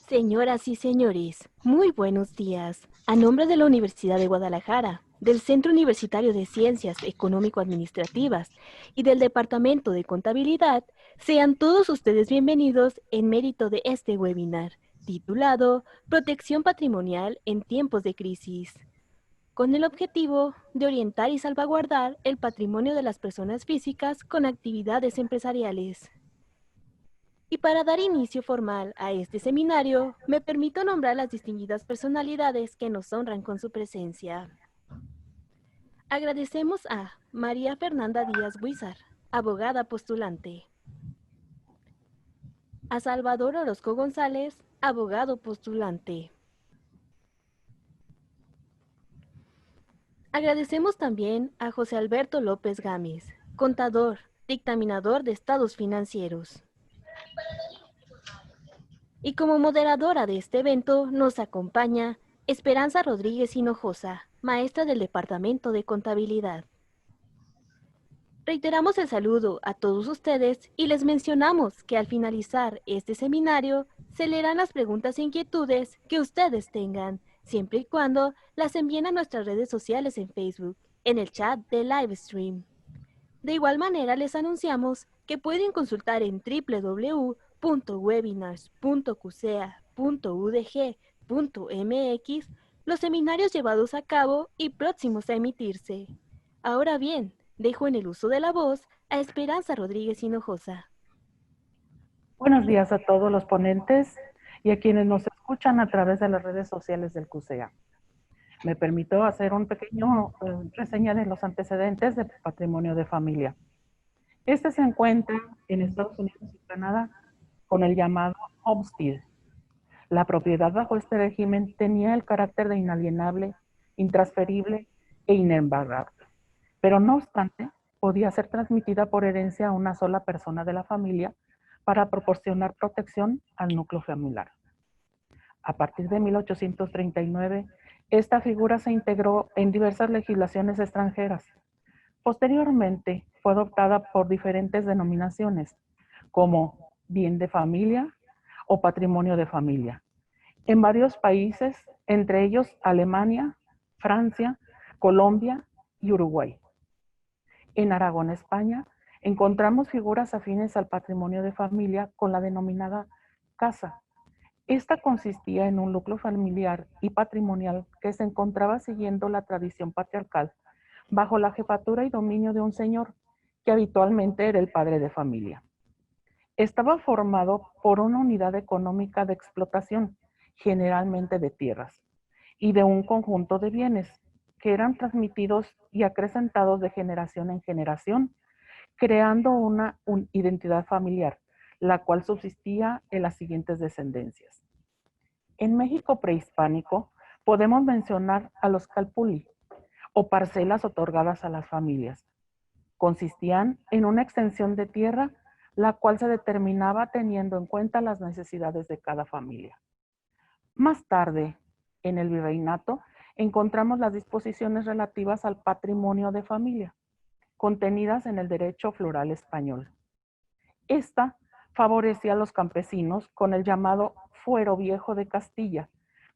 Señoras y señores, muy buenos días. A nombre de la Universidad de Guadalajara, del Centro Universitario de Ciencias Económico-Administrativas y del Departamento de Contabilidad, sean todos ustedes bienvenidos en mérito de este webinar, titulado Protección Patrimonial en tiempos de crisis, con el objetivo de orientar y salvaguardar el patrimonio de las personas físicas con actividades empresariales. Y para dar inicio formal a este seminario, me permito nombrar las distinguidas personalidades que nos honran con su presencia. Agradecemos a María Fernanda Díaz Buizar, abogada postulante. A Salvador Orozco González, abogado postulante. Agradecemos también a José Alberto López Gámez, contador, dictaminador de estados financieros. Y como moderadora de este evento nos acompaña Esperanza Rodríguez Hinojosa, maestra del Departamento de Contabilidad. Reiteramos el saludo a todos ustedes y les mencionamos que al finalizar este seminario se leerán las preguntas e inquietudes que ustedes tengan, siempre y cuando las envíen a nuestras redes sociales en Facebook, en el chat de Livestream. De igual manera les anunciamos que pueden consultar en www.webinars.cusea.udg.mx los seminarios llevados a cabo y próximos a emitirse. Ahora bien, dejo en el uso de la voz a Esperanza Rodríguez Hinojosa. Buenos días a todos los ponentes y a quienes nos escuchan a través de las redes sociales del CUSEA. Me permito hacer un pequeño reseña de los antecedentes de patrimonio de familia. Este se encuentra en Estados Unidos y Canadá con el llamado homestead. La propiedad bajo este régimen tenía el carácter de inalienable, intransferible e inembargable, pero no obstante podía ser transmitida por herencia a una sola persona de la familia para proporcionar protección al núcleo familiar. A partir de 1839, esta figura se integró en diversas legislaciones extranjeras. Posteriormente, fue adoptada por diferentes denominaciones, como bien de familia o patrimonio de familia, en varios países, entre ellos Alemania, Francia, Colombia y Uruguay. En Aragón, España, encontramos figuras afines al patrimonio de familia con la denominada casa. Esta consistía en un núcleo familiar y patrimonial que se encontraba siguiendo la tradición patriarcal bajo la jefatura y dominio de un señor, que habitualmente era el padre de familia. Estaba formado por una unidad económica de explotación, generalmente de tierras, y de un conjunto de bienes que eran transmitidos y acrecentados de generación en generación, creando una identidad familiar, la cual subsistía en las siguientes descendencias. En México prehispánico podemos mencionar a los calpulli, o parcelas otorgadas a las familias. Consistían en una extensión de tierra, la cual se determinaba teniendo en cuenta las necesidades de cada familia. Más tarde, en el virreinato, encontramos las disposiciones relativas al patrimonio de familia, contenidas en el derecho floral español. Esta favorecía a los campesinos con el llamado fuero viejo de Castilla,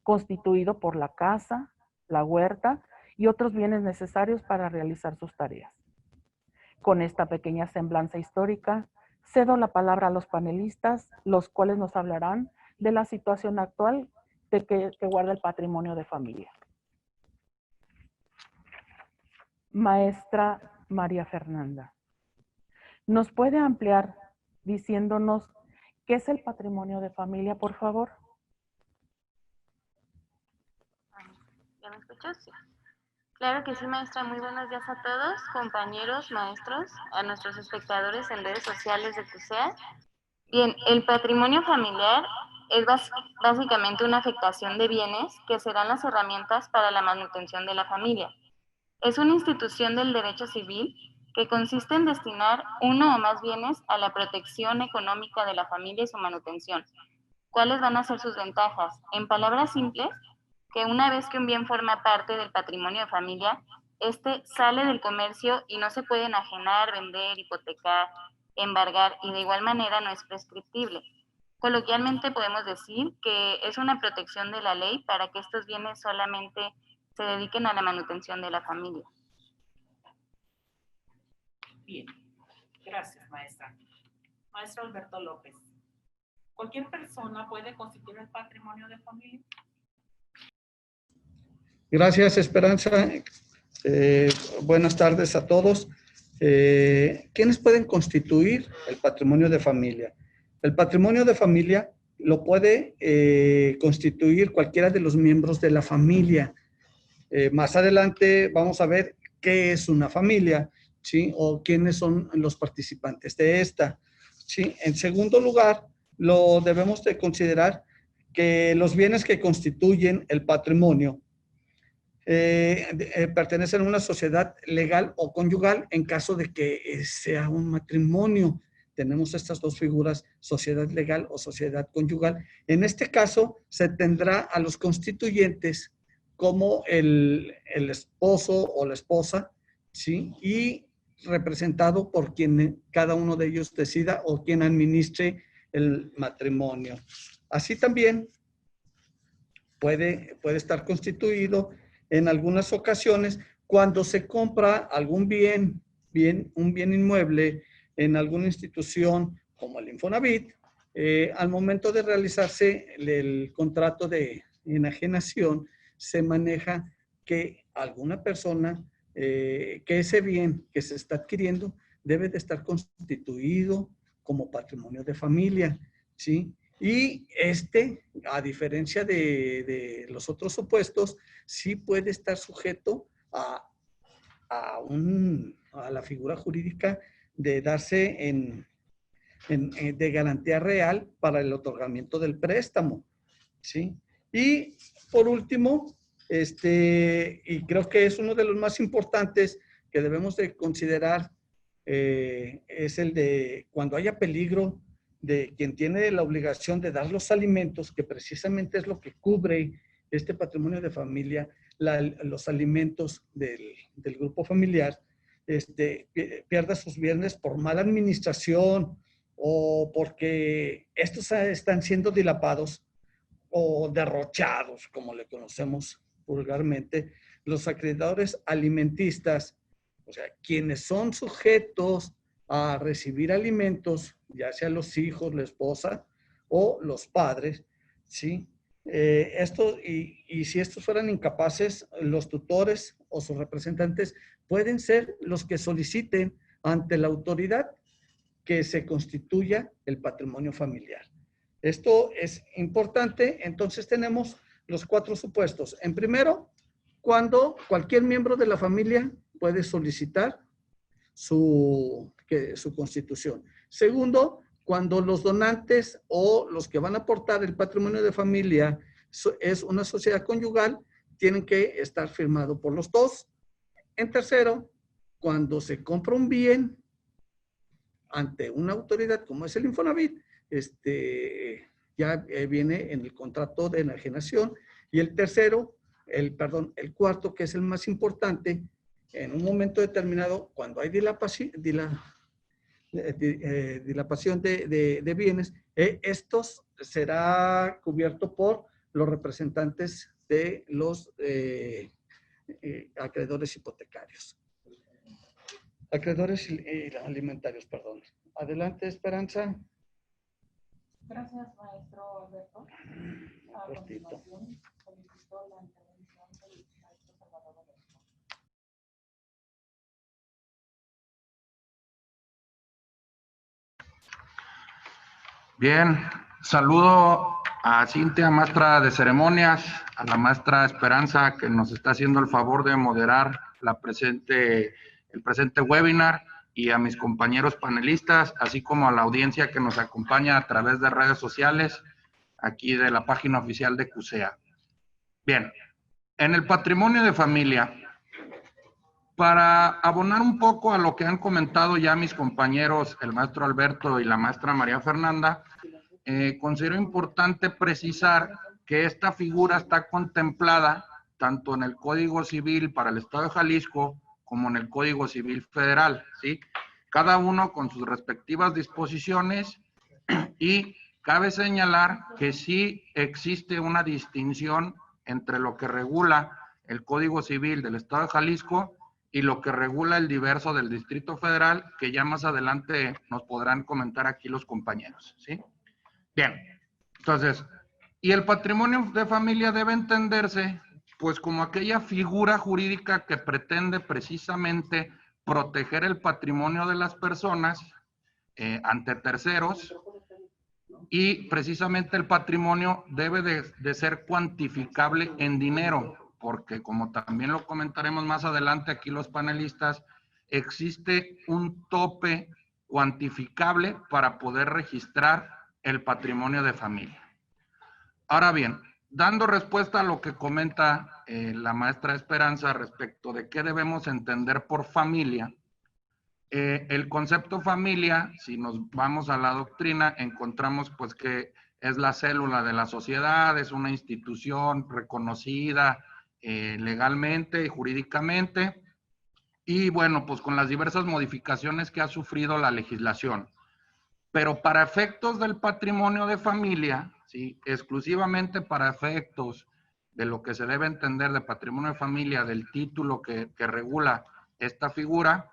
constituido por la casa, la huerta y otros bienes necesarios para realizar sus tareas. Con esta pequeña semblanza histórica, cedo la palabra a los panelistas, los cuales nos hablarán de la situación actual de que guarda el patrimonio de familia. Maestra María Fernanda, ¿nos puede ampliar diciéndonos qué es el patrimonio de familia, por favor? ¿Ya me escuchas? Sí. Claro que sí, maestra. Muy buenos días a todos, compañeros, maestros, a nuestros espectadores en redes sociales de CUSEA. Bien, el patrimonio familiar es básicamente una afectación de bienes que serán las herramientas para la manutención de la familia. Es una institución del derecho civil que consiste en destinar uno o más bienes a la protección económica de la familia y su manutención. ¿Cuáles van a ser sus ventajas? En palabras simples, que una vez que un bien forma parte del patrimonio de familia, este sale del comercio y no se puede enajenar, vender, hipotecar, embargar y de igual manera no es prescriptible. Coloquialmente podemos decir que es una protección de la ley para que estos bienes solamente se dediquen a la manutención de la familia. Bien, gracias, maestra. Maestro Alberto López. ¿Cualquier persona puede constituir el patrimonio de familia? Gracias, Esperanza. Buenas tardes a todos. ¿Quiénes pueden constituir el patrimonio de familia? El patrimonio de familia lo puede constituir cualquiera de los miembros de la familia. Más adelante vamos a ver qué es una familia, ¿sí? O quiénes son los participantes de esta, ¿sí? En segundo lugar, lo debemos de considerar que los bienes que constituyen el patrimonio pertenecen a una sociedad legal o conyugal en caso de que sea un matrimonio. Tenemos estas dos figuras, sociedad legal o sociedad conyugal. En este caso, se tendrá a los constituyentes como el esposo o la esposa, ¿sí? Y representado por quien cada uno de ellos decida o quien administre el matrimonio. Así también puede estar constituido en algunas ocasiones cuando se compra algún un bien inmueble en alguna institución como el Infonavit, al momento de realizarse el contrato de enajenación, se maneja que alguna persona, que ese bien que se está adquiriendo debe de estar constituido como patrimonio de familia, ¿sí? Y a diferencia de los otros supuestos, sí puede estar sujeto a la figura jurídica de darse de garantía real para el otorgamiento del préstamo, ¿sí? Y por último, y creo que es uno de los más importantes que debemos de considerar, es el de cuando haya peligro de quien tiene la obligación de dar los alimentos, que precisamente es lo que cubre este patrimonio de familia, los alimentos del grupo familiar, pierda sus bienes por mala administración o porque estos están siendo dilapados o derrochados, como le conocemos vulgarmente, los acreedores alimentistas, o sea, quienes son sujetos a recibir alimentos, ya sea los hijos, la esposa o los padres, ¿sí? Y si estos fueran incapaces, los tutores o sus representantes pueden ser los que soliciten ante la autoridad que se constituya el patrimonio familiar. Esto es importante. Entonces tenemos los 4 supuestos. En primero, cuando cualquier miembro de la familia puede solicitar su constitución. Segundo, cuando los donantes o los que van a aportar el patrimonio de familia es una sociedad conyugal, tienen que estar firmado por los dos. En tercero, cuando se compra un bien ante una autoridad como es el Infonavit, ya viene en el contrato de enajenación. Y el tercero, el cuarto, que es el más importante, en un momento determinado, cuando hay dilapación de bienes, estos será cubierto por los representantes de los acreedores hipotecarios. Acreedores alimentarios, perdón. Adelante, Esperanza. Gracias, maestro Alberto. A Cortito. continuación, solicito la intervención del maestro Salvador Alberto. Bien, saludo a Cintia, maestra de ceremonias, a la maestra Esperanza, que nos está haciendo el favor de moderar el presente webinar, y a mis compañeros panelistas, así como a la audiencia que nos acompaña a través de redes sociales, aquí de la página oficial de CUSEA. Bien, en el patrimonio de familia, para abonar un poco a lo que han comentado ya mis compañeros, el maestro Alberto y la maestra María Fernanda, considero importante precisar que esta figura está contemplada tanto en el Código Civil para el Estado de Jalisco como en el Código Civil Federal, ¿sí? Cada uno con sus respectivas disposiciones y Cabe señalar que sí existe una distinción entre lo que regula el Código Civil del Estado de Jalisco y lo que regula el diverso del Distrito Federal, que ya más adelante nos podrán comentar aquí los compañeros, ¿sí? Bien, entonces, y el patrimonio de familia debe entenderse pues como aquella figura jurídica que pretende precisamente proteger el patrimonio de las personas ante terceros, y precisamente el patrimonio debe de ser cuantificable en dinero, porque como también lo comentaremos más adelante aquí los panelistas, existe un tope cuantificable para poder registrar el patrimonio de familia. Ahora bien, dando respuesta a lo que comenta la maestra Esperanza respecto de qué debemos entender por familia, el concepto familia, si nos vamos a la doctrina, encontramos pues que es la célula de la sociedad, es una institución reconocida legalmente y jurídicamente, y bueno, pues con las diversas modificaciones que ha sufrido la legislación. Pero para efectos del patrimonio de familia, ¿sí? Exclusivamente para efectos de lo que se debe entender de patrimonio de familia, del título que regula esta figura,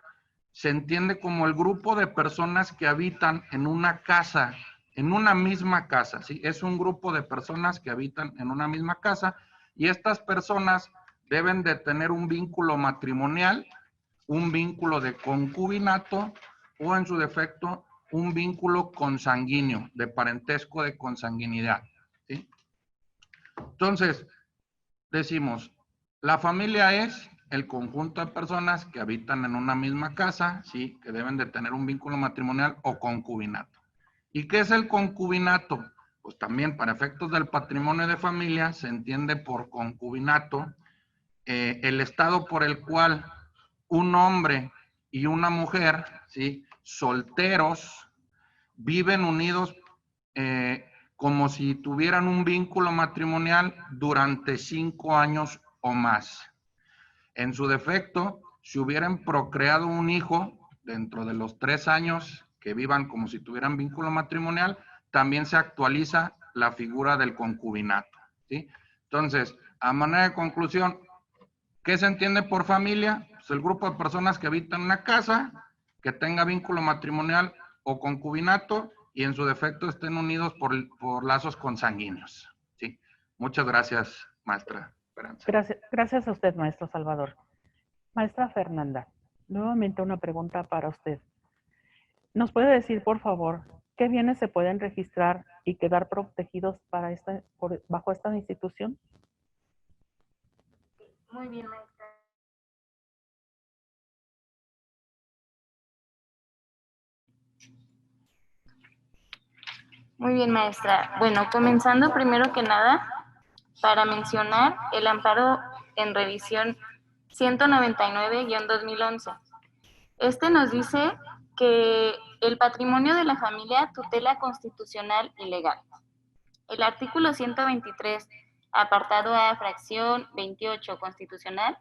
se entiende como el grupo de personas que habitan en una casa, en una misma casa, ¿sí? Es un grupo de personas que habitan en una misma casa y estas personas deben de tener un vínculo matrimonial, un vínculo de concubinato o en su defecto un vínculo consanguíneo, de parentesco de consanguinidad, ¿sí? Entonces, decimos, la familia es el conjunto de personas que habitan en una misma casa, ¿sí? Que deben de tener un vínculo matrimonial o concubinato. ¿Y qué es el concubinato? Pues también para efectos del patrimonio de familia se entiende por concubinato el estado por el cual un hombre y una mujer, ¿sí? Solteros, viven unidos como si tuvieran un vínculo matrimonial durante 5 años o más. En su defecto, si hubieran procreado un hijo dentro de los 3 años que vivan como si tuvieran vínculo matrimonial, también se actualiza la figura del concubinato, ¿sí? Entonces, a manera de conclusión, ¿qué se entiende por familia? Pues el grupo de personas que habitan una casa, que tenga vínculo matrimonial o concubinato y en su defecto estén unidos por lazos consanguíneos, ¿sí? Muchas gracias, maestra Esperanza. Gracias a usted, maestro Salvador. Maestra Fernanda, nuevamente una pregunta para usted. ¿Nos puede decir, por favor, qué bienes se pueden registrar y quedar protegidos bajo esta institución? Muy bien, maestra. Muy bien, maestra. Bueno, comenzando primero que nada, para mencionar el amparo en revisión 199-2011. Este nos dice que el patrimonio de la familia tutela constitucional y legal. El artículo 123, apartado A, fracción 28 constitucional,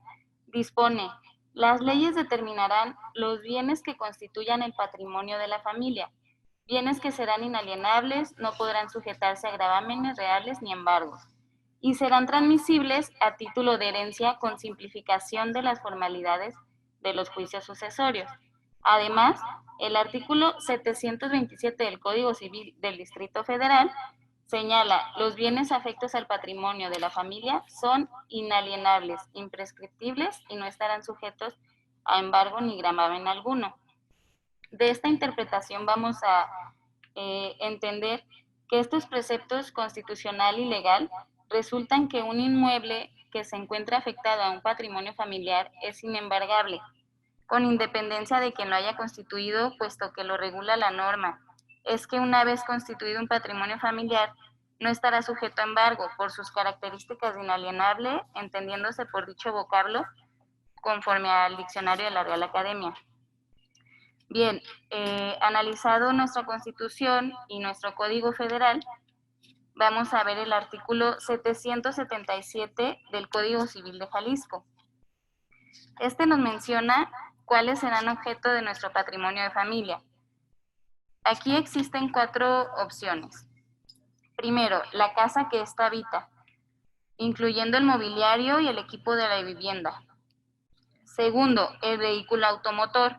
dispone: las leyes determinarán los bienes que constituyan el patrimonio de la familia, bienes que serán inalienables, no podrán sujetarse a gravámenes reales ni embargos, y serán transmisibles a título de herencia con simplificación de las formalidades de los juicios sucesorios. Además, el artículo 727 del Código Civil del Distrito Federal señala: los bienes afectos al patrimonio de la familia son inalienables, imprescriptibles y no estarán sujetos a embargo ni gravamen alguno. De esta interpretación vamos a entender que estos preceptos constitucional y legal resultan que un inmueble que se encuentra afectado a un patrimonio familiar es inembargable, con independencia de quien lo haya constituido, puesto que lo regula la norma. Es que una vez constituido un patrimonio familiar, no estará sujeto a embargo por sus características de inalienable, entendiéndose por dicho vocablo conforme al diccionario de la Real Academia. Bien, analizado nuestra Constitución y nuestro Código Federal, vamos a ver el artículo 777 del Código Civil de Jalisco. Este nos menciona cuáles serán objeto de nuestro patrimonio de familia. Aquí existen 4 opciones. Primero, la casa que ésta habita, incluyendo el mobiliario y el equipo de la vivienda. Segundo, el vehículo automotor.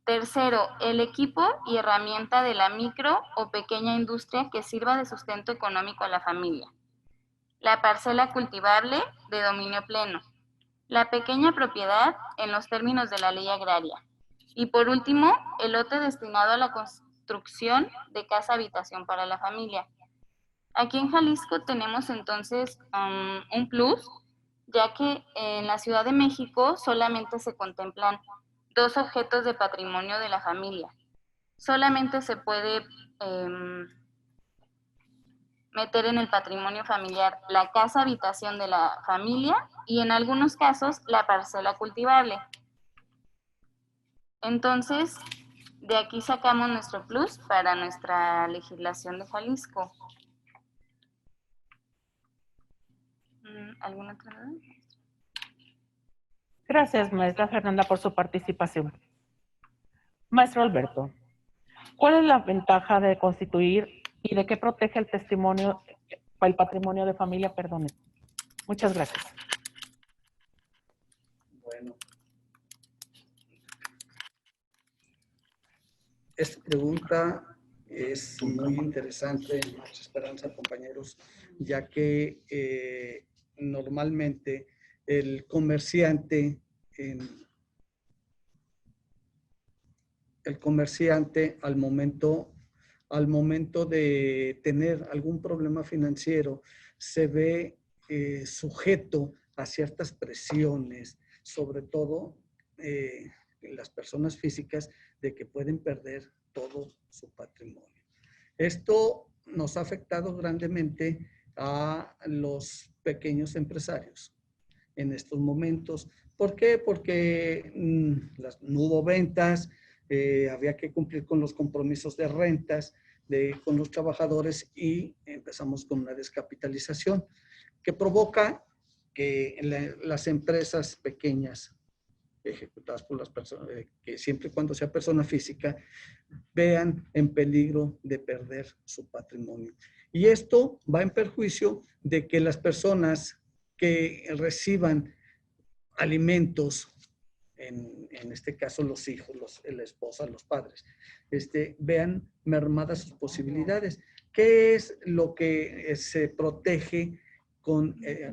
Tercero, el equipo y herramienta de la micro o pequeña industria que sirva de sustento económico a la familia. La parcela cultivable de dominio pleno. La pequeña propiedad en los términos de la ley agraria. Y por último, el lote destinado a la construcción de casa-habitación para la familia. Aquí en Jalisco tenemos entonces un plus, ya que en la Ciudad de México solamente se contemplan 2 objetos de patrimonio de la familia. Solamente se puede meter en el patrimonio familiar la casa habitación de la familia y en algunos casos la parcela cultivable. Entonces, de aquí sacamos nuestro plus para nuestra legislación de Jalisco. ¿Alguna otra duda? Gracias, maestra Fernanda, por su participación. Maestro Alberto, ¿cuál es la ventaja de constituir y de qué protege el patrimonio de familia? Perdón. Muchas gracias. Bueno. Esta pregunta es muy interesante, mucha esperanza, compañeros, ya que normalmente el comerciante al momento de tener algún problema financiero se ve sujeto a ciertas presiones, sobre todo las personas físicas, de que pueden perder todo su patrimonio. Esto nos ha afectado grandemente a los pequeños empresarios en estos momentos. ¿Por qué? Porque no hubo ventas, había que cumplir con los compromisos de rentas con los trabajadores y empezamos con una descapitalización que provoca que las empresas pequeñas ejecutadas por las personas, que siempre y cuando sea persona física, vean en peligro de perder su patrimonio. Y esto va en perjuicio de que las personas que reciban alimentos, en este caso los hijos, la esposa, los padres, vean mermadas sus posibilidades. ¿Qué es lo que se protege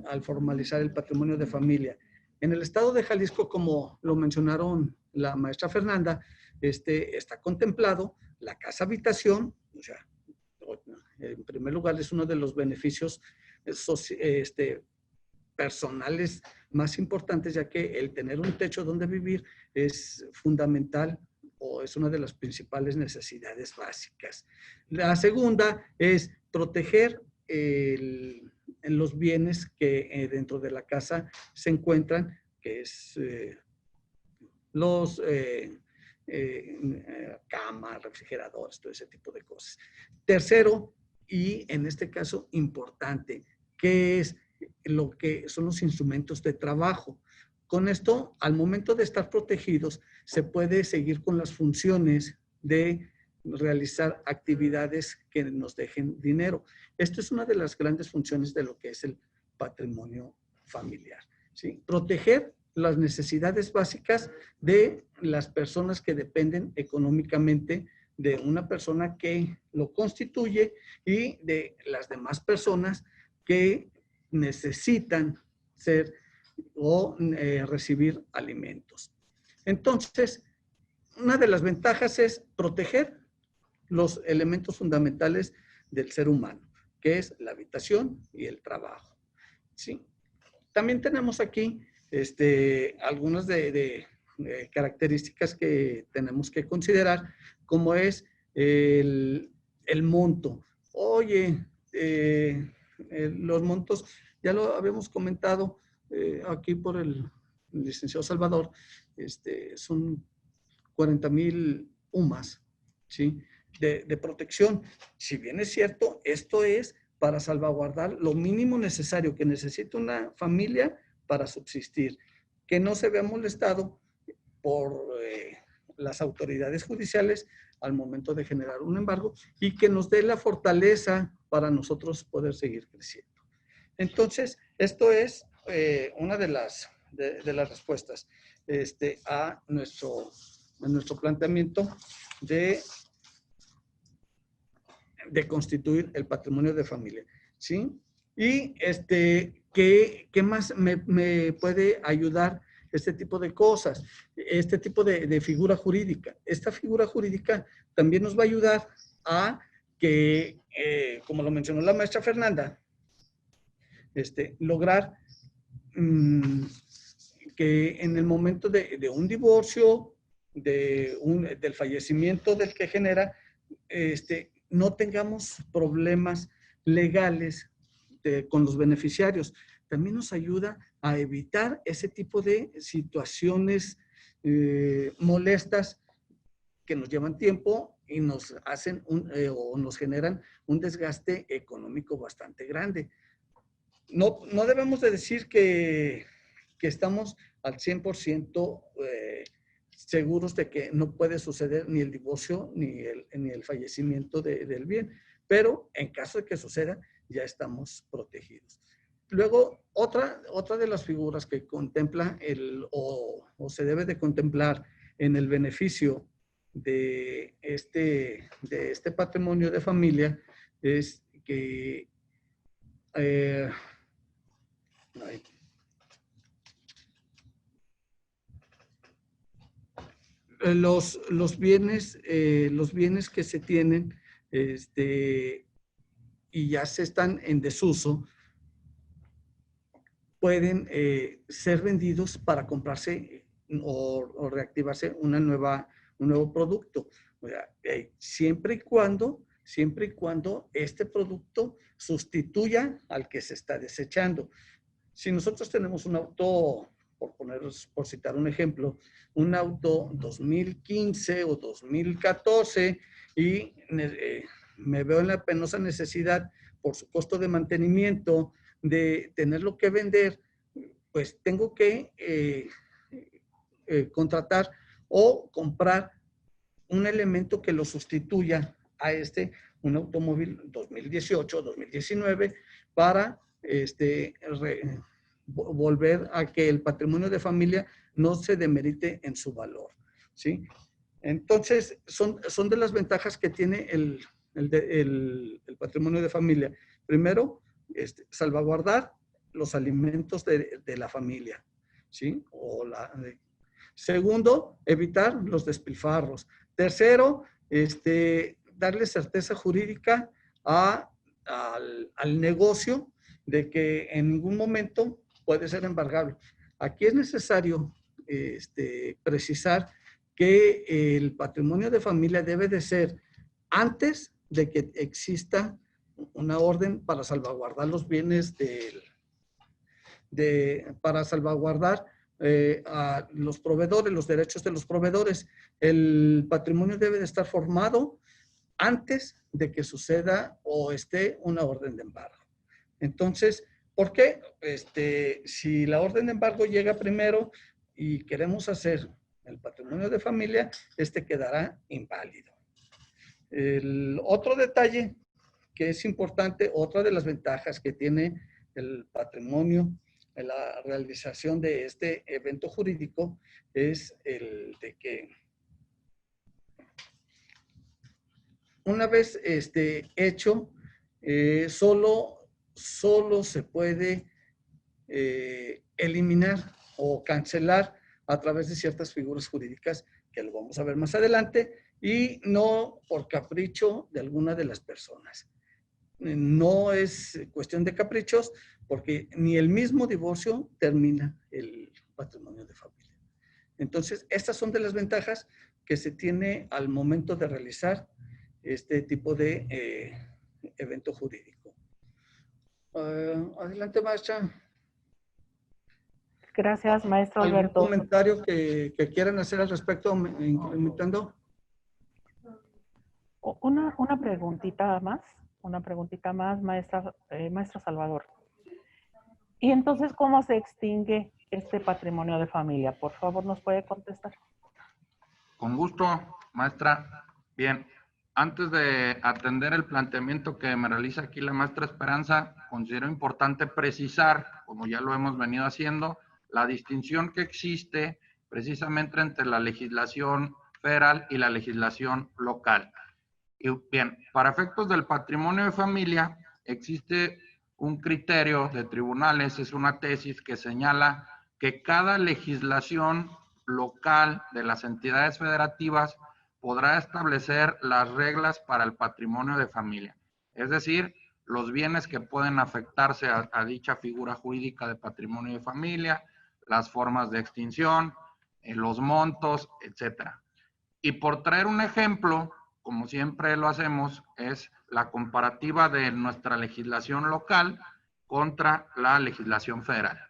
al formalizar el patrimonio de familia? En el estado de Jalisco, como lo mencionaron la maestra Fernanda, está contemplado la casa habitación, o sea, en primer lugar es uno de los beneficios personales más importantes, ya que el tener un techo donde vivir es fundamental o es una de las principales necesidades básicas. La segunda es proteger los bienes que dentro de la casa se encuentran, que es cama, refrigeradores, todo ese tipo de cosas. Tercero, y en este caso importante, que es lo que son los instrumentos de trabajo. Con esto, al momento de estar protegidos, se puede seguir con las funciones de realizar actividades que nos dejen dinero. Esto es una de las grandes funciones de lo que es el patrimonio familiar, ¿sí? Proteger las necesidades básicas de las personas que dependen económicamente de una persona que lo constituye y de las demás personas que necesitan ser o recibir alimentos. Entonces, una de las ventajas es proteger los elementos fundamentales del ser humano, que es la habitación y el trabajo, ¿sí? También tenemos aquí algunas de características que tenemos que considerar, como es el monto. Oye, los montos, ya lo habíamos comentado aquí por el licenciado Salvador, son 40,000 UMAS, ¿sí? De protección. Si bien es cierto, esto es para salvaguardar lo mínimo necesario que necesita una familia para subsistir, que no se vea molestado por las autoridades judiciales al momento de generar un embargo y que nos dé la fortaleza para nosotros poder seguir creciendo. Entonces, esto es una de las respuestas a nuestro planteamiento de constituir el patrimonio de familia, ¿sí? Y ¿qué más me puede ayudar este tipo de cosas? Este tipo de figura jurídica. Esta figura jurídica también nos va a ayudar a que, como lo mencionó la maestra Fernanda, lograr que en el momento de un divorcio, del fallecimiento del que genera, no tengamos problemas legales con los beneficiarios. También nos ayuda a evitar ese tipo de situaciones molestas que nos llevan tiempo y nos hacen o nos generan un desgaste económico bastante grande. No debemos de decir que estamos al 100% seguros de que no puede suceder ni el divorcio ni el fallecimiento del bien, pero en caso de que suceda, ya estamos protegidos. Luego, otra de las figuras que contempla o se debe de contemplar en el beneficio de este patrimonio de familia es que los bienes que se tienen y ya se están en desuso pueden ser vendidos para comprarse o reactivarse un nuevo producto. O sea, siempre y cuando este producto sustituya al que se está desechando. Si nosotros tenemos un auto, por citar un ejemplo, un auto 2015 o 2014 y me veo en la penosa necesidad por su costo de mantenimiento de tenerlo que vender, pues tengo que contratar o comprar un elemento que lo sustituya a un automóvil 2018, 2019 para volver a que el patrimonio de familia no se demerite en su valor, ¿sí? Entonces, son de las ventajas que tiene el patrimonio de familia. Primero, salvaguardar los alimentos de la familia, ¿sí? Segundo, evitar los despilfarros. Tercero, darle certeza jurídica al negocio de que en ningún momento puede ser embargable. Aquí es necesario precisar que el patrimonio de familia debe de ser antes de que exista una orden para salvaguardar los bienes para salvaguardar a los proveedores, los derechos de los proveedores. El patrimonio debe de estar formado antes de que suceda o esté una orden de embargo. Entonces, ¿por qué? Si la orden de embargo llega primero y queremos hacer el patrimonio de familia, quedará inválido. El otro detalle que es importante, otra de las ventajas que tiene el patrimonio en la realización de este evento jurídico es el de que una vez hecho, solo se puede eliminar o cancelar a través de ciertas figuras jurídicas que lo vamos a ver más adelante y no por capricho de alguna de las personas. No es cuestión de caprichos porque ni el mismo divorcio termina el patrimonio de familia. Entonces, estas son de las ventajas que se tiene al momento de realizar este tipo de evento jurídico. Adelante, maestra. Gracias, maestro Alberto. ¿Algún comentario que quieran hacer al respecto, incrementando? Una preguntita más, maestro Salvador. ¿Y entonces cómo se extingue este patrimonio de familia? Por favor, ¿nos puede contestar? Con gusto, maestra. Bien, antes de atender el planteamiento que me realiza aquí la maestra Esperanza, considero importante precisar, como ya lo hemos venido haciendo, la distinción que existe precisamente entre la legislación federal y la legislación local. Y bien, para efectos del patrimonio de familia, existe un criterio de tribunales, es una tesis que señala que cada legislación local de las entidades federativas podrá establecer las reglas para el patrimonio de familia. Es decir, los bienes que pueden afectarse a dicha figura jurídica de patrimonio de familia, las formas de extinción, los montos, etcétera. Y por traer un ejemplo, como siempre lo hacemos, es la comparativa de nuestra legislación local contra la legislación federal.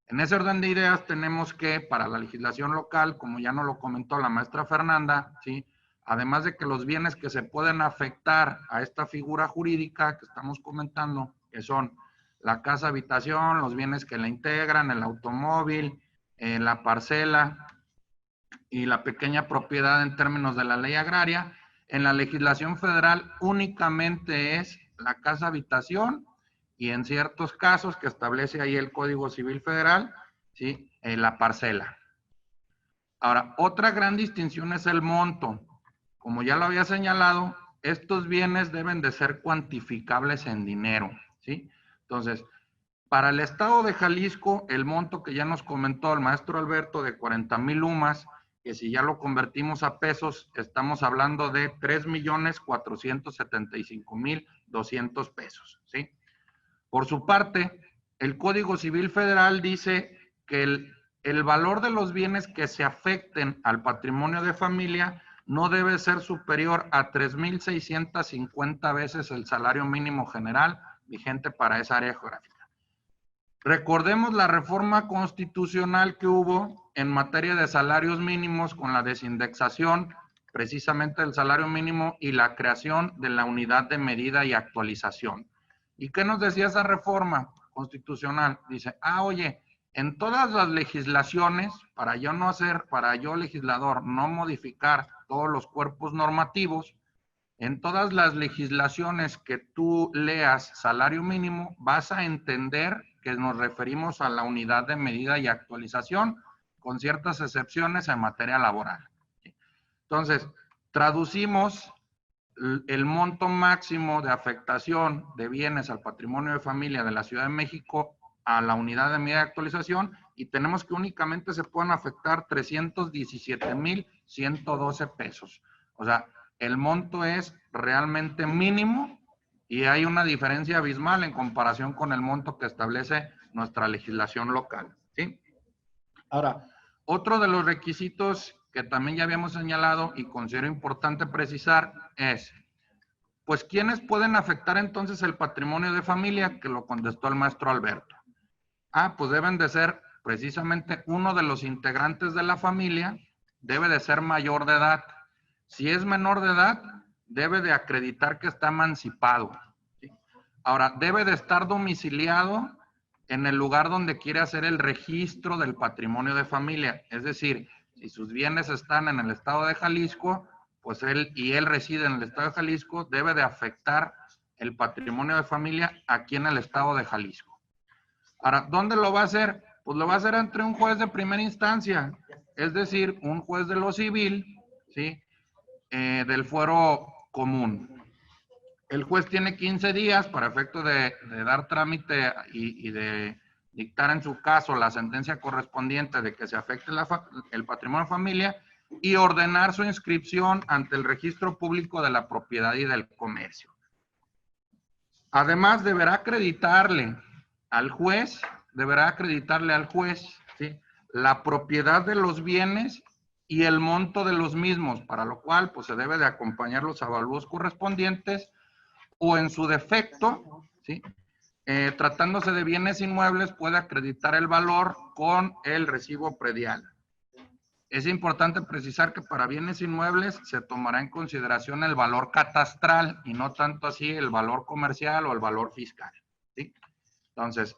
En ese orden de ideas tenemos que para la legislación local, como ya nos lo comentó la maestra Fernanda, ¿sí? Además de que los bienes que se pueden afectar a esta figura jurídica que estamos comentando, que son la casa habitación, los bienes que la integran, el automóvil, la parcela y la pequeña propiedad en términos de la ley agraria, en la legislación federal únicamente es la casa habitación y en ciertos casos que establece ahí el Código Civil Federal, ¿sí? La parcela. Ahora, otra gran distinción es el monto. Como ya lo había señalado, estos bienes deben de ser cuantificables en dinero, ¿sí? Entonces, para el estado de Jalisco, el monto que ya nos comentó el maestro Alberto de 40,000 UMAS, que si ya lo convertimos a pesos, estamos hablando de 3,475,200 pesos, ¿sí? Por su parte, el Código Civil Federal dice que el valor de los bienes que se afecten al patrimonio de familia no debe ser superior a 3,650 veces el salario mínimo general vigente para esa área geográfica. Recordemos la reforma constitucional que hubo en materia de salarios mínimos con la desindexación precisamente del salario mínimo y la creación de la unidad de medida y actualización. ¿Y qué nos decía esa reforma constitucional? Dice, oye, en todas las legislaciones, para yo legislador no modificar todos los cuerpos normativos, en todas las legislaciones que tú leas salario mínimo, vas a entender que nos referimos a la unidad de medida y actualización, con ciertas excepciones en materia laboral. Entonces, traducimos el monto máximo de afectación de bienes al patrimonio de familia de la Ciudad de México a la unidad de medida de actualización y tenemos que únicamente se pueden afectar 317,112 pesos. O sea, el monto es realmente mínimo y hay una diferencia abismal en comparación con el monto que establece nuestra legislación local, ¿sí? Ahora, otro de los requisitos que también ya habíamos señalado y considero importante precisar es, pues, ¿quiénes pueden afectar entonces el patrimonio de familia? Que lo contestó el maestro Alberto. Pues deben de ser precisamente uno de los integrantes de la familia, debe de ser mayor de edad. Si es menor de edad, debe de acreditar que está emancipado, ¿sí? Ahora, debe de estar domiciliado en el lugar donde quiere hacer el registro del patrimonio de familia. Es decir, si sus bienes están en el estado de Jalisco, pues él reside en el estado de Jalisco, debe de afectar el patrimonio de familia aquí en el estado de Jalisco. Ahora, ¿dónde lo va a hacer? Pues lo va a hacer entre un juez de primera instancia, es decir, un juez de lo civil, ¿sí? Del fuero común. El juez tiene 15 días para efecto de dar trámite y de dictar en su caso la sentencia correspondiente de que se afecte el patrimonio de familia y ordenar su inscripción ante el registro público de la propiedad y del comercio. Además, deberá acreditarle al juez, ¿sí?, la propiedad de los bienes y el monto de los mismos, para lo cual pues se debe de acompañar los avalúos correspondientes o en su defecto, ¿sí?, tratándose de bienes inmuebles, puede acreditar el valor con el recibo predial. Es importante precisar que para bienes inmuebles se tomará en consideración el valor catastral y no tanto así el valor comercial o el valor fiscal, ¿sí? Entonces,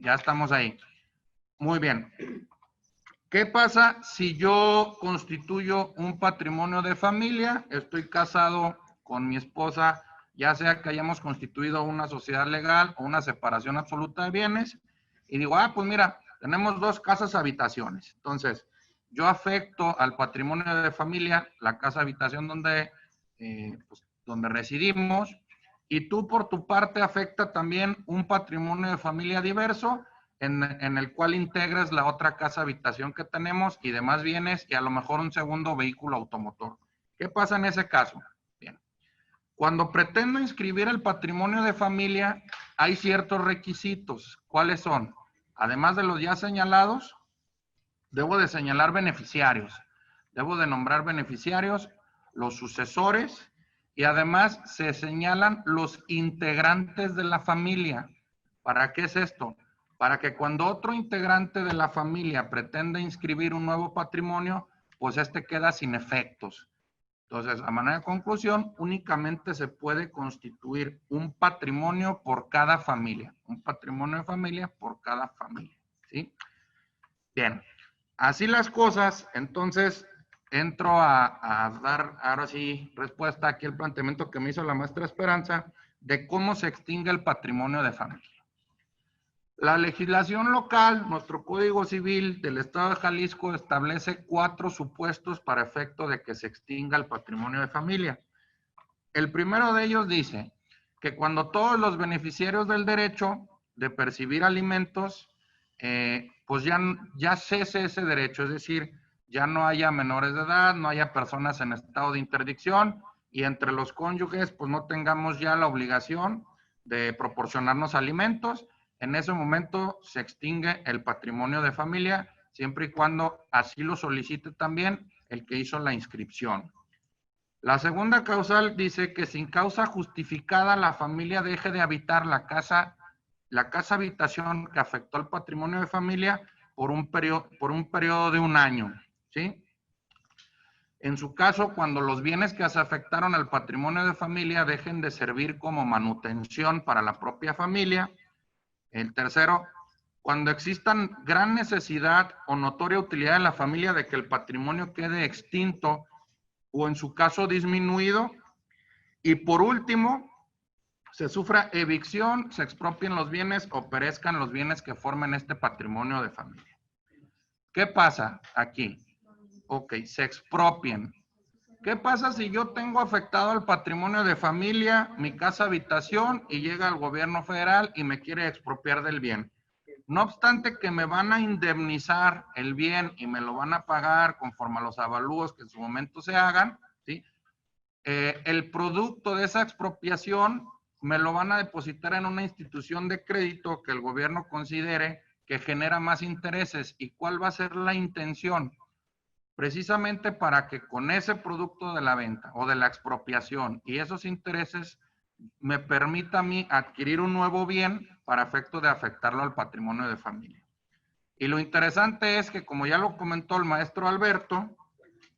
ya estamos ahí. Muy bien. ¿Qué pasa si yo constituyo un patrimonio de familia? Estoy casado con mi esposa, ya sea que hayamos constituido una sociedad legal o una separación absoluta de bienes, y digo, pues mira, tenemos 2 casas habitaciones. Entonces, yo afecto al patrimonio de familia la casa habitación donde residimos, y tú por tu parte afecta también un patrimonio de familia diverso en el cual integres la otra casa habitación que tenemos y demás bienes y a lo mejor un segundo vehículo automotor. ¿Qué pasa en ese caso? Bien. Cuando pretendo inscribir el patrimonio de familia, hay ciertos requisitos. ¿Cuáles son? Además de los ya señalados, debo de señalar beneficiarios. Debo de nombrar beneficiarios, los sucesores, y además se señalan los integrantes de la familia. ¿Para qué es esto? Para que cuando otro integrante de la familia pretenda inscribir un nuevo patrimonio, pues este queda sin efectos. Entonces, a manera de conclusión, únicamente se puede constituir un patrimonio por cada familia. Un patrimonio de familia por cada familia, ¿sí? Bien, así las cosas, entonces entro a dar ahora sí respuesta aquí al planteamiento que me hizo la maestra Esperanza de cómo se extingue el patrimonio de familia. La legislación local, nuestro Código Civil del Estado de Jalisco establece 4 supuestos para efecto de que se extinga el patrimonio de familia. El primero de ellos dice que cuando todos los beneficiarios del derecho de percibir alimentos, pues ya cese ese derecho, es decir, ya no haya menores de edad, no haya personas en estado de interdicción y entre los cónyuges pues no tengamos ya la obligación de proporcionarnos alimentos. En ese momento se extingue el patrimonio de familia, siempre y cuando así lo solicite también el que hizo la inscripción. La segunda causal dice que sin causa justificada la familia deje de habitar la casa habitación que afectó al patrimonio de familia por un periodo de 1 año, ¿sí? En su caso, cuando los bienes que se afectaron al patrimonio de familia dejen de servir como manutención para la propia familia. El tercero, cuando existan gran necesidad o notoria utilidad de la familia de que el patrimonio quede extinto o en su caso disminuido. Y por último, se sufra evicción, se expropien los bienes o perezcan los bienes que formen este patrimonio de familia. ¿Qué pasa aquí? Ok, se expropien. ¿Qué pasa si yo tengo afectado el patrimonio de familia, mi casa habitación, y llega el gobierno federal y me quiere expropiar del bien? No obstante que me van a indemnizar el bien y me lo van a pagar conforme a los avalúos que en su momento se hagan, ¿sí? El producto de esa expropiación me lo van a depositar en una institución de crédito que el gobierno considere que genera más intereses. ¿Y cuál va a ser la intención? Precisamente para que con ese producto de la venta o de la expropiación y esos intereses me permita a mí adquirir un nuevo bien para efecto de afectarlo al patrimonio de familia. Y lo interesante es que, como ya lo comentó el maestro Alberto,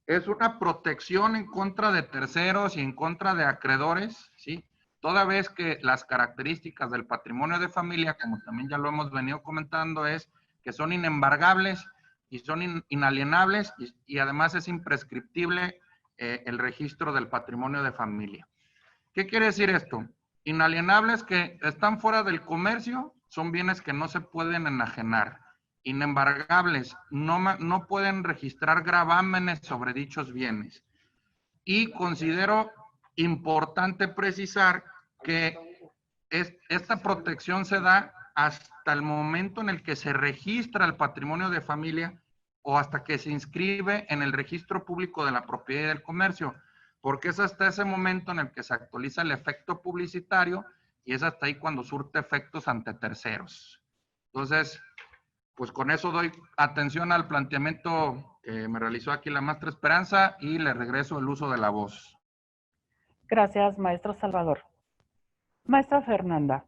es una protección en contra de terceros y en contra de acreedores, ¿sí? Toda vez que las características del patrimonio de familia, como también ya lo hemos venido comentando, es que son inembargables y son inalienables y además es imprescriptible el registro del patrimonio de familia. ¿Qué quiere decir esto? Inalienables que están fuera del comercio, son bienes que no se pueden enajenar. Inembargables, no pueden registrar gravámenes sobre dichos bienes. Y considero importante precisar que esta protección se da hasta el momento en el que se registra el patrimonio de familia o hasta que se inscribe en el registro público de la propiedad y del comercio, porque es hasta ese momento en el que se actualiza el efecto publicitario y es hasta ahí cuando surte efectos ante terceros. Entonces, pues con eso doy atención al planteamiento que me realizó aquí la maestra Esperanza y le regreso el uso de la voz. Gracias, maestro Salvador. Maestra Fernanda,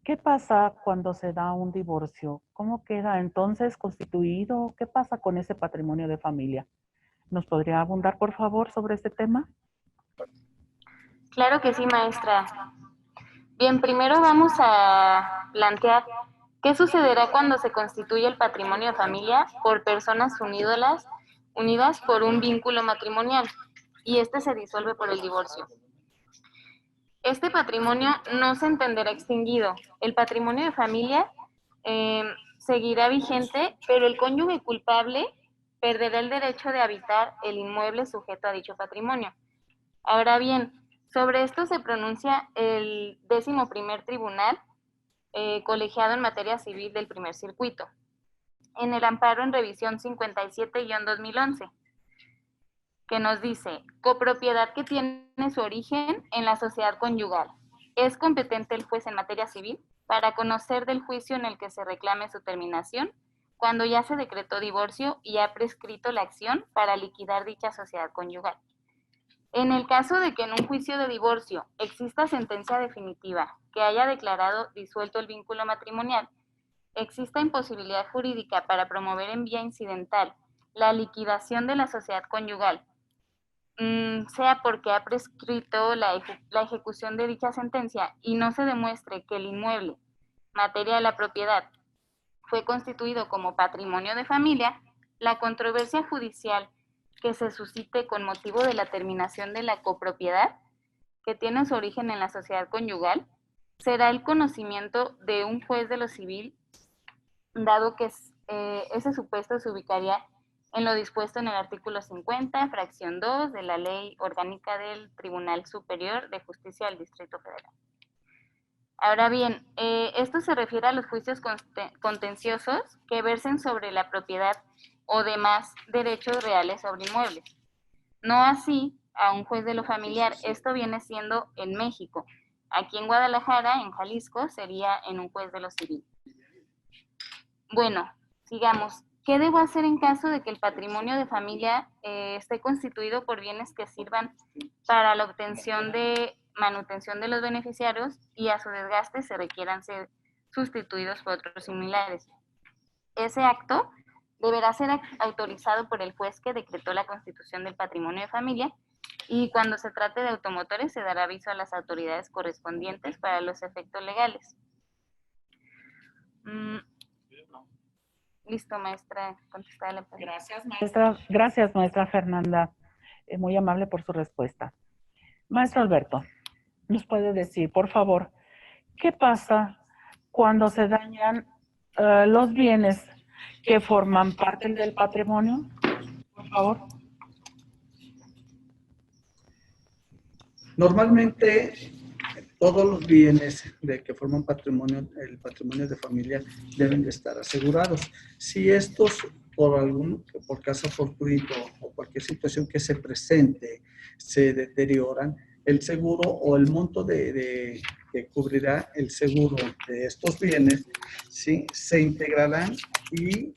¿qué pasa cuando se da un divorcio? ¿Cómo queda entonces constituido? ¿Qué pasa con ese patrimonio de familia? ¿Nos podría abundar, por favor, sobre este tema? Claro que sí, maestra. Bien, primero vamos a plantear ¿Qué sucederá cuando se constituye el patrimonio de familia por personas unidas por un vínculo matrimonial y este se disuelve por el divorcio? Este patrimonio no se entenderá extinguido. El patrimonio de familia seguirá vigente, pero el cónyuge culpable perderá el derecho de habitar el inmueble sujeto a dicho patrimonio. Ahora bien, sobre esto se pronuncia el 11º Tribunal colegiado en materia civil del primer circuito, en el amparo en revisión 57-2011, que nos dice: copropiedad que tiene su origen en la sociedad conyugal. Es competente el juez en materia civil para conocer del juicio en el que se reclame su terminación cuando ya se decretó divorcio y ha prescrito la acción para liquidar dicha sociedad conyugal. En el caso de que en un juicio de divorcio exista sentencia definitiva que haya declarado disuelto el vínculo matrimonial, exista imposibilidad jurídica para promover en vía incidental la liquidación de la sociedad conyugal, sea porque ha prescrito la ejecución de dicha sentencia y no se demuestre que el inmueble, materia de la propiedad, fue constituido como patrimonio de familia, la controversia judicial que se suscite con motivo de la terminación de la copropiedad, que tiene su origen en la sociedad conyugal, será el conocimiento de un juez de lo civil, dado que ese supuesto se ubicaría en lo dispuesto en el artículo 50, fracción 2 de la Ley Orgánica del Tribunal Superior de Justicia del Distrito Federal. Ahora bien, esto se refiere a los juicios contenciosos que versen sobre la propiedad o demás derechos reales sobre inmuebles. No así a un juez de lo familiar. Esto viene siendo en México. Aquí en Guadalajara, en Jalisco, sería en un juez de lo civil. Bueno, sigamos. ¿Qué debo hacer en caso de que el patrimonio de familia esté constituido por bienes que sirvan para la obtención de manutención de los beneficiarios y a su desgaste se requieran ser sustituidos por otros similares? Ese acto deberá ser autorizado por el juez que decretó la constitución del patrimonio de familia y cuando se trate de automotores se dará aviso a las autoridades correspondientes para los efectos legales. Listo, maestra, contestada la pregunta. Gracias, maestra. Gracias, maestra Fernanda. Muy amable por su respuesta. Maestro Alberto, ¿nos puede decir, por favor, qué pasa cuando se dañan los bienes que forman parte del patrimonio? Por favor. Normalmente, todos los bienes de que forman patrimonio, el patrimonio de familia, deben de estar asegurados. Si estos, por caso fortuito o cualquier situación que se presente, se deterioran, el seguro o el monto que cubrirá el seguro de estos bienes, ¿sí?, se integrarán y,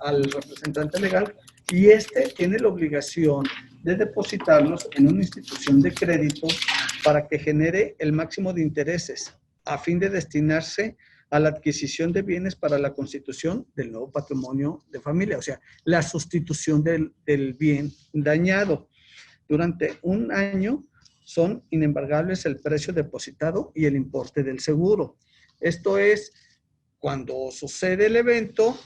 al representante legal, y este tiene la obligación de depositarlos en una institución de crédito para que genere el máximo de intereses a fin de destinarse a la adquisición de bienes para la constitución del nuevo patrimonio de familia, o sea, la sustitución del bien dañado. Durante un año son inembargables el precio depositado y el importe del seguro. Esto es, cuando sucede el evento,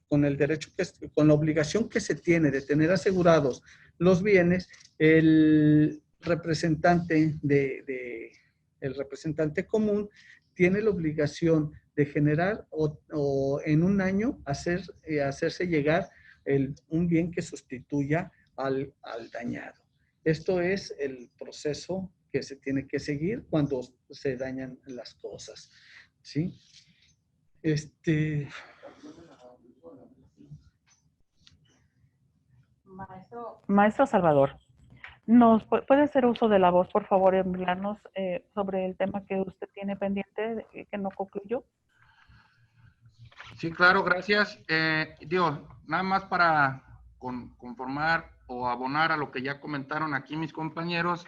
con el derecho, con la obligación que se tiene de tener asegurados los bienes, el representante el representante común tiene la obligación de generar o en un año hacerse llegar un bien que sustituya al dañado. Esto es el proceso que se tiene que seguir cuando se dañan las cosas, ¿sí? Maestro Salvador, ¿nos puede hacer uso de la voz, por favor, y enviarnos sobre el tema que usted tiene pendiente, que no concluyó? Sí, claro, gracias. Nada más para conformar o abonar a lo que ya comentaron aquí mis compañeros,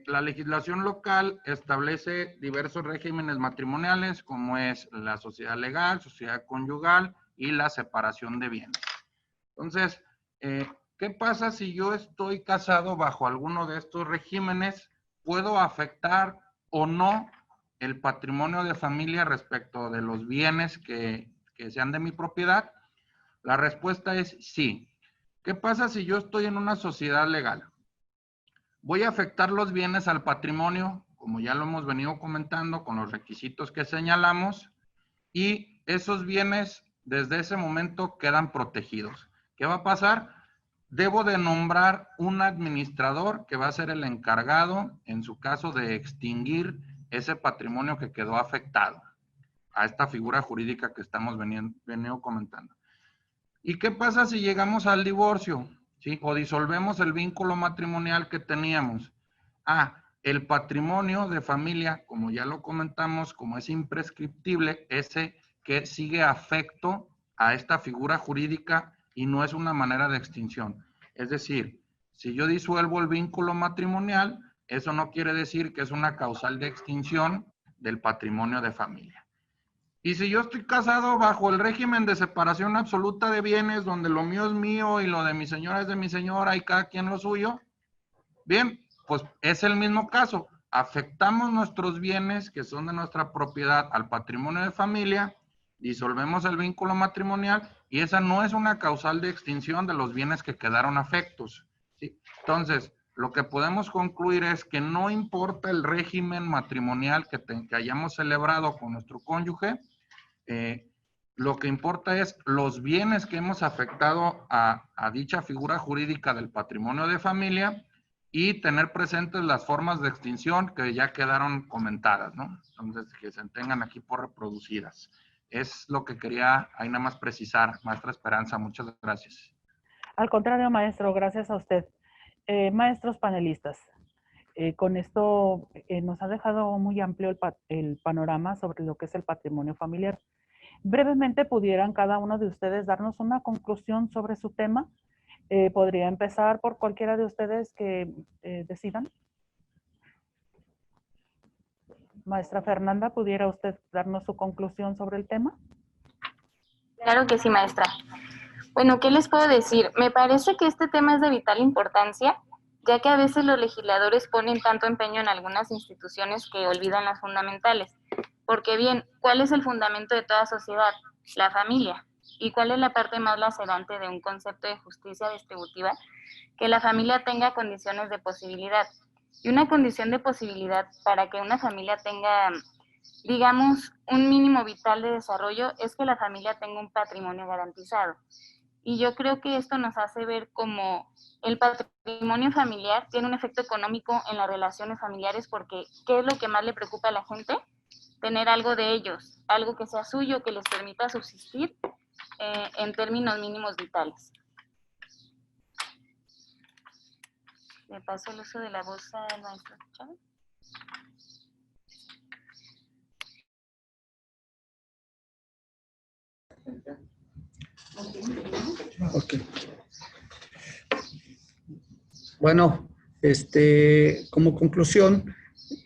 la legislación local establece diversos regímenes matrimoniales, como es la sociedad legal, sociedad conyugal y la separación de bienes. Entonces, ¿qué pasa si yo estoy casado bajo alguno de estos regímenes? ¿Puedo afectar o no el patrimonio de familia respecto de los bienes que sean de mi propiedad? La respuesta es sí. ¿Qué pasa si yo estoy en una sociedad legal? Voy a afectar los bienes al patrimonio, como ya lo hemos venido comentando, con los requisitos que señalamos, y esos bienes desde ese momento quedan protegidos. ¿Qué va a pasar? Debo de nombrar un administrador que va a ser el encargado, en su caso, de extinguir ese patrimonio que quedó afectado a esta figura jurídica que estamos venido comentando. ¿Y qué pasa si llegamos al divorcio? ¿Sí? O disolvemos el vínculo matrimonial que teníamos. El patrimonio de familia, como ya lo comentamos, como es imprescriptible, ese que sigue afecto a esta figura jurídica y no es una manera de extinción. Es decir, si yo disuelvo el vínculo matrimonial, eso no quiere decir que es una causal de extinción del patrimonio de familia. Y si yo estoy casado bajo el régimen de separación absoluta de bienes, donde lo mío es mío y lo de mi señora es de mi señora y cada quien lo suyo, bien, pues es el mismo caso. Afectamos nuestros bienes que son de nuestra propiedad al patrimonio de familia, disolvemos el vínculo matrimonial y esa no es una causal de extinción de los bienes que quedaron afectos, ¿sí? Entonces, lo que podemos concluir es que no importa el régimen matrimonial que hayamos celebrado con nuestro cónyuge, lo que importa es los bienes que hemos afectado a dicha figura jurídica del patrimonio de familia y tener presentes las formas de extinción que ya quedaron comentadas, ¿no? Entonces, que se tengan aquí por reproducidas. Es lo que quería ahí nada más precisar, maestra Esperanza. Muchas gracias. Al contrario, maestro, gracias a usted. Maestros panelistas, con esto nos ha dejado muy amplio el panorama sobre lo que es el patrimonio familiar. Brevemente, ¿pudieran cada uno de ustedes darnos una conclusión sobre su tema? ¿Podría empezar por cualquiera de ustedes que decidan? Maestra Fernanda, ¿pudiera usted darnos su conclusión sobre el tema? Claro que sí, maestra. Bueno, ¿qué les puedo decir? Me parece que este tema es de vital importancia, ya que a veces los legisladores ponen tanto empeño en algunas instituciones que olvidan las fundamentales. Porque bien, ¿cuál es el fundamento de toda sociedad? La familia. ¿Y cuál es la parte más lacerante de un concepto de justicia distributiva? Que la familia tenga condiciones de posibilidad. Y una condición de posibilidad para que una familia tenga, digamos, un mínimo vital de desarrollo es que la familia tenga un patrimonio garantizado. Y yo creo que esto nos hace ver como el patrimonio familiar tiene un efecto económico en las relaciones familiares porque ¿qué es lo que más le preocupa a la gente? Tener algo de ellos, algo que sea suyo, que les permita subsistir en términos mínimos vitales. Le paso el uso de la voz al maestro Chávez. Ok. Bueno, como conclusión,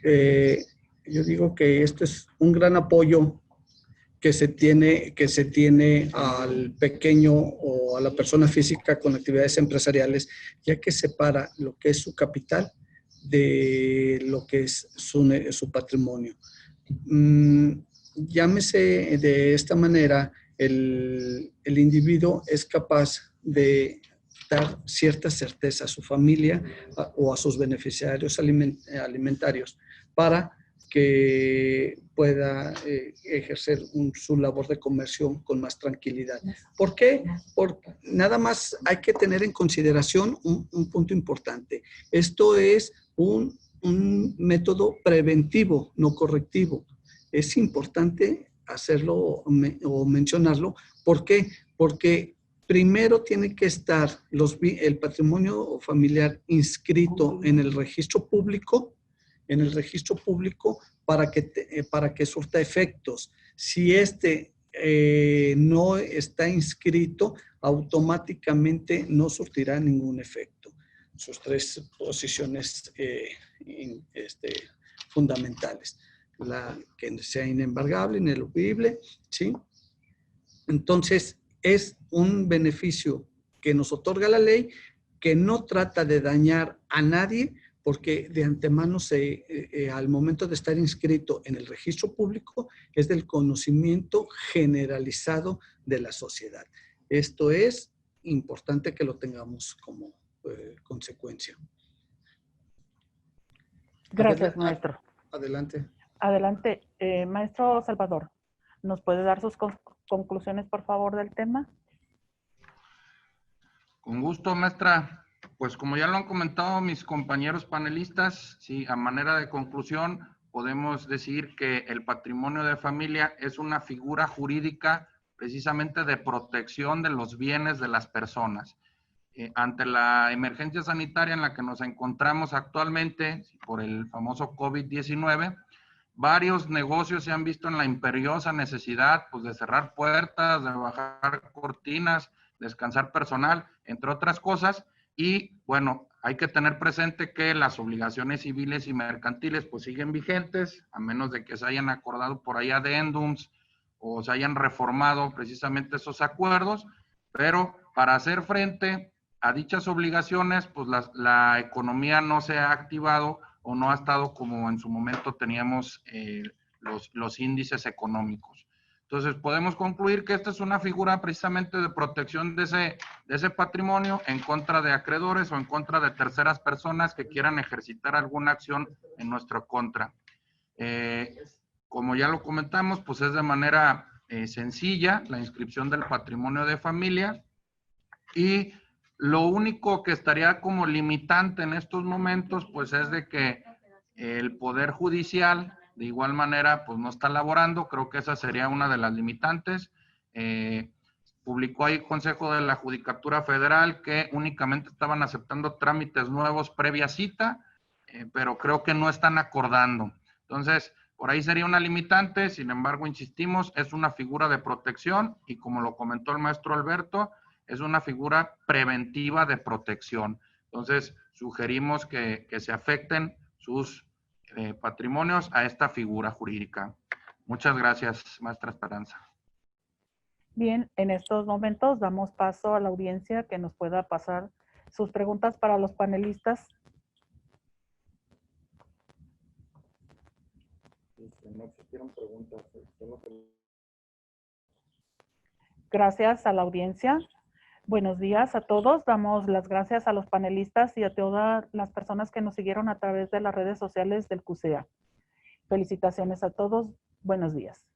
yo digo que esto es un gran apoyo que se tiene al pequeño o a la persona física con actividades empresariales, ya que separa lo que es su capital de lo que es su patrimonio. Llámese de esta manera, el individuo es capaz de dar cierta certeza a su familia o a sus beneficiarios alimentarios para que pueda ejercer su labor de comercio con más tranquilidad. ¿Por qué? Porque nada más hay que tener en consideración un punto importante. Esto es un método preventivo, no correctivo. Es importante hacerlo o mencionarlo. ¿Por qué? Porque primero tiene que estar el patrimonio familiar inscrito en el registro público, para que surta efectos. Si no está inscrito, automáticamente no surtirá ningún efecto. Sus tres posiciones fundamentales. Que sea inembargable, ineludible, ¿sí? Entonces, es un beneficio que nos otorga la ley, que no trata de dañar a nadie, porque de antemano al momento de estar inscrito en el registro público es del conocimiento generalizado de la sociedad. Esto es importante que lo tengamos como consecuencia. Gracias, maestro. Adelante. Adelante, maestro Salvador. ¿Nos puede dar sus conclusiones, por favor, del tema? Con gusto, maestra. Pues como ya lo han comentado mis compañeros panelistas, sí, a manera de conclusión, podemos decir que el patrimonio de familia es una figura jurídica precisamente de protección de los bienes de las personas. Ante la emergencia sanitaria en la que nos encontramos actualmente por el famoso COVID-19, varios negocios se han visto en la imperiosa necesidad pues, de cerrar puertas, de bajar cortinas, descansar personal, entre otras cosas. Y bueno, hay que tener presente que las obligaciones civiles y mercantiles pues siguen vigentes, a menos de que se hayan acordado por ahí adendums o se hayan reformado precisamente esos acuerdos, pero para hacer frente a dichas obligaciones, pues la economía no se ha activado o no ha estado como en su momento teníamos los índices económicos. Entonces, podemos concluir que esta es una figura precisamente de protección de ese patrimonio en contra de acreedores o en contra de terceras personas que quieran ejercitar alguna acción en nuestra contra. Como ya lo comentamos, pues es de manera sencilla la inscripción del patrimonio de familia y lo único que estaría como limitante en estos momentos, pues es de que el Poder Judicial, de igual manera, pues no está laborando. Creo que esa sería una de las limitantes. Publicó ahí Consejo de la Judicatura Federal que únicamente estaban aceptando trámites nuevos previa cita, pero creo que no están acordando. Entonces, por ahí sería una limitante. Sin embargo, insistimos, es una figura de protección y como lo comentó el maestro Alberto, es una figura preventiva de protección. Entonces, sugerimos que se afecten sus patrimonios a esta figura jurídica. Muchas gracias, maestra Esperanza. Bien, en estos momentos damos paso a la audiencia que nos pueda pasar sus preguntas para los panelistas. No existieron preguntas. Gracias a la audiencia. Buenos días a todos. Damos las gracias a los panelistas y a todas las personas que nos siguieron a través de las redes sociales del CUSEA. Felicitaciones a todos. Buenos días.